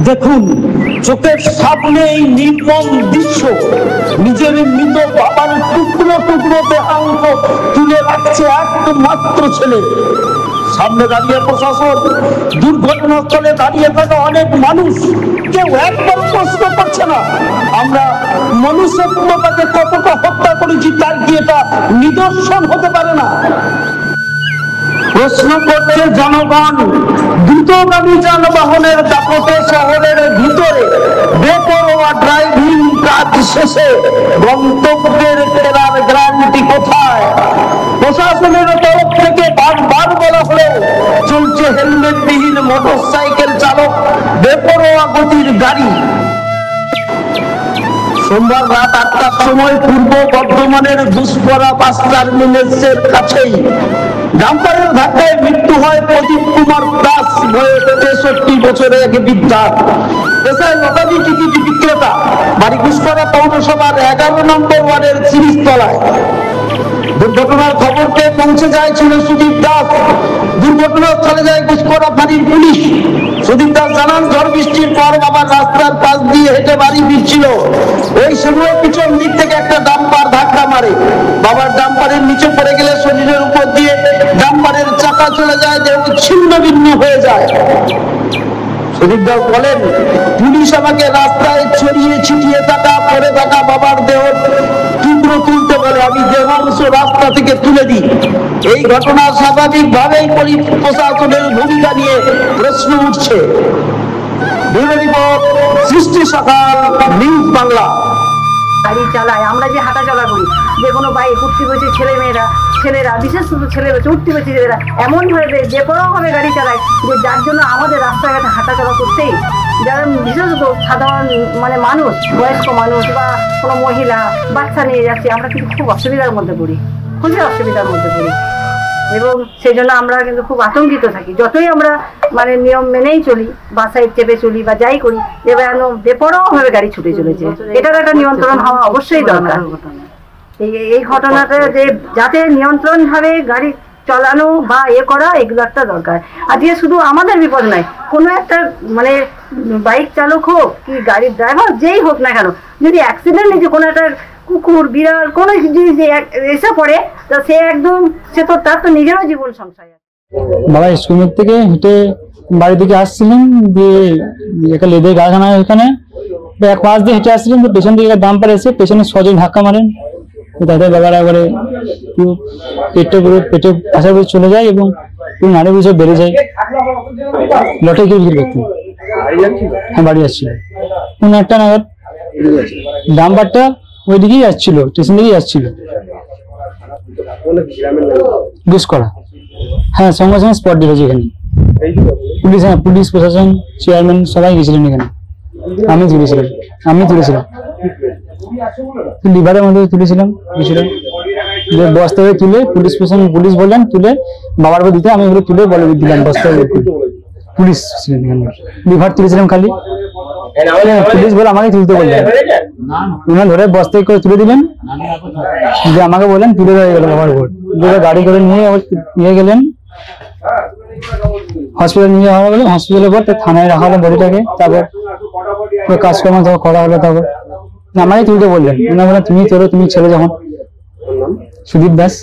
দেখুন, চোখের সামনে এই নির্মম দৃশ্য। নিজের মৃত বাবার টুকরো টুকরো দেহাংশ তুলে রাখছে একমাত্র ছেলে। সামনে দাঁড়িয়ে প্রশাসন, দুর্ঘটনাস্থলে দাঁড়িয়ে থাকা অনেক মানুষ, কেউ একবার প্রশ্ন করছে না আমরা মনুষ্যত্বটাকে কতটা হত্যা করেছি, তার কি এটা নিদর্শন হতে পারে না? প্রশ্ন করছে জনগণ। দ্রুতগামী যানবাহনের দাপটে শহরের ভিতরে বেপরোয়া ড্রাইভিং কাজ শেষে গন্তব্যের ফেরার গ্যারান্টি কোথায়? প্রশাসনের তরফ থেকে বারবার বলা হলেও চলছে হেলমেটবিহীন মোটরসাইকেল চালক, বেপরোয়া গতির গাড়ি। সোমবার রাত 8টার সময় পূর্ব বর্ধমানের দুষ্করা বাস টার্মিনাসের কাছেই ডাম্পারের ধাক্কায় মৃত্যু হয় প্রদীপ কুমার দাস, বয়স 63 বছরের এক বৃদ্ধা, পেশায় লটারি টিকিট বিক্রেতা, বাড়ি দুষ্করা পৌরসভার 11 নম্বর ওয়ার্ডের 30 তলায়। দুর্ঘটনার খবর পেয়ে পৌঁছে যায় ছিল সুদীপ দাস। দুর্ঘটনাস্থলে যায় গুসকরা ফাঁড়ির পুলিশ। সুদীপ দাস জানান, ঝড় বৃষ্টির পর বাবার রাস্তার পাশ দিয়ে হেঁটে বাড়ি ফিরছিল। ওই সময় পিছন দিক থেকে একটা ডাম্পার ধাক্কা মারে। বাবার ডাম্পারের নিচে পড়ে গেলে শরীরের উপর দিয়ে ডাম্পারের চাকা চলে যায়, দেহ ছিন্ন ভিন্ন হয়ে যায়। সুদীপ দাস বলেন, পুলিশ আমাকে রাস্তায় ছড়িয়ে ছিটিয়ে থাকা পড়ে থাকা বাবার দেহ টুকরো তুলতে বলে, আমি দেহাংশ রাস্তা থেকে তুলে দিই। এই ঘটনা স্বাভাবিকভাবেই প্রশাসনের ভূমিকা নিয়ে প্রশ্ন উঠছে। ব্যুরো রিপোর্ট, সৃষ্টি সকাল, নিউজ বাংলা। গাড়ি চালায়, আমরা যে হাঁটা চলা করি, যে কোনো বাইক উঠতে বসে ছেলেরা বিশেষ করে ছেলেরা উঠতে বসে ছেলেরা এমনভাবে বেপরোয়াভাবে গাড়ি চালায় যে যার জন্য আমাদের রাস্তাঘাটে হাঁটা চলা করতেই, যারা বিশেষত সাধারণ মানুষ, বয়স্ক মানুষ বা কোনো মহিলা বাচ্চা নিয়ে যাচ্ছে, আমরা কিন্তু খুব অসুবিধার মধ্যে পড়ি, খুবই অসুবিধার মধ্যে পড়ি। এবং সেই জন্য আমরা কিন্তু খুব আতঙ্কিত থাকি। যতই আমরা নিয়ম মেনেই চলি, বাসায় চেপে চলি বা যাই করি, এবার বেপরোয়াভাবে গাড়ি ছুটে চলেছে। এটার একটা নিয়ন্ত্রণ হওয়া অবশ্যই দরকার। এই ঘটনাটা যে যাতে নিয়ন্ত্রণ ভাবে গাড়ি চালানো বা করা, এগুলো একটা দরকার। আজকে শুধু আমাদের বিপদ নয়, কোনো একটা বাইক চালক হোক কি গাড়ির ড্রাইভার যেই হোক না কেন, যদি অ্যাক্সিডেন্ট যে কোনো একটা কুকুর বিড়াল কোনো জিনিস এসে পড়ে, তো সে তার তো নিজেরও জীবন সংশয়। বাবা স্কুলের থেকে হেঁটে বাড়ি থেকে আসছিলেন, দিয়ে একটা লেদের কারখানা, এখানে এক পাশ দিয়ে হেঁটে আসছিলেন, তো পেছন দিকে ডাম্পার এসে পেছনে সজল ধাক্কা মারেন। তাদের বাবার একবারে পেটে পাশাপাশি চলে যায় এবং নাড়ি বুঝে বেড়ে যায়। লটে গিয়ে ভিড় করতেন। হ্যাঁ, বাড়ি আসছিল 1টা নাগাদ। ডাম্পারটা ওইদিকেই আসছিল, স্টেশন দিকেই আসছিল, গুসকরা। হ্যাঁ, সঙ্গে সঙ্গে স্পট ডিটেছে এখানে পুলিশ। হ্যাঁ, পুলিশ প্রশাসন, চেয়ারম্যান সবাই গেছিলেন এখানে। আমি তুলেছিলাম লিভারের মধ্যে তুলেছিলাম, বস্তা হয়ে তুলে পুলিশ বললেন তুলে বাবার উপর দিতে, আমি ওগুলো তুলে বলে দিলাম বস্তা। পুলিশ ছিলেন এখানে, লিভার তুলেছিলাম খালি। পুলিশ বলে আমাকে তুলতে বললেন, উনি ধরে বস্তায় করে তুলে দিলেন, যে আমাকে বললেন তুলে হয়ে গেল বাবার উপর। গাড়ি করে নিয়ে গেলেন হসপিটাল, নিয়ে যাওয়া হলো। হসপিটালের পর থানায় রাখা হলো বডিটাকে। তারপর কাজকর্ম করা হলো। তারপর আমাকে তুলতে বললেন, উনি বললেন তুমি ছেলে যখন। সুদীপ দাস।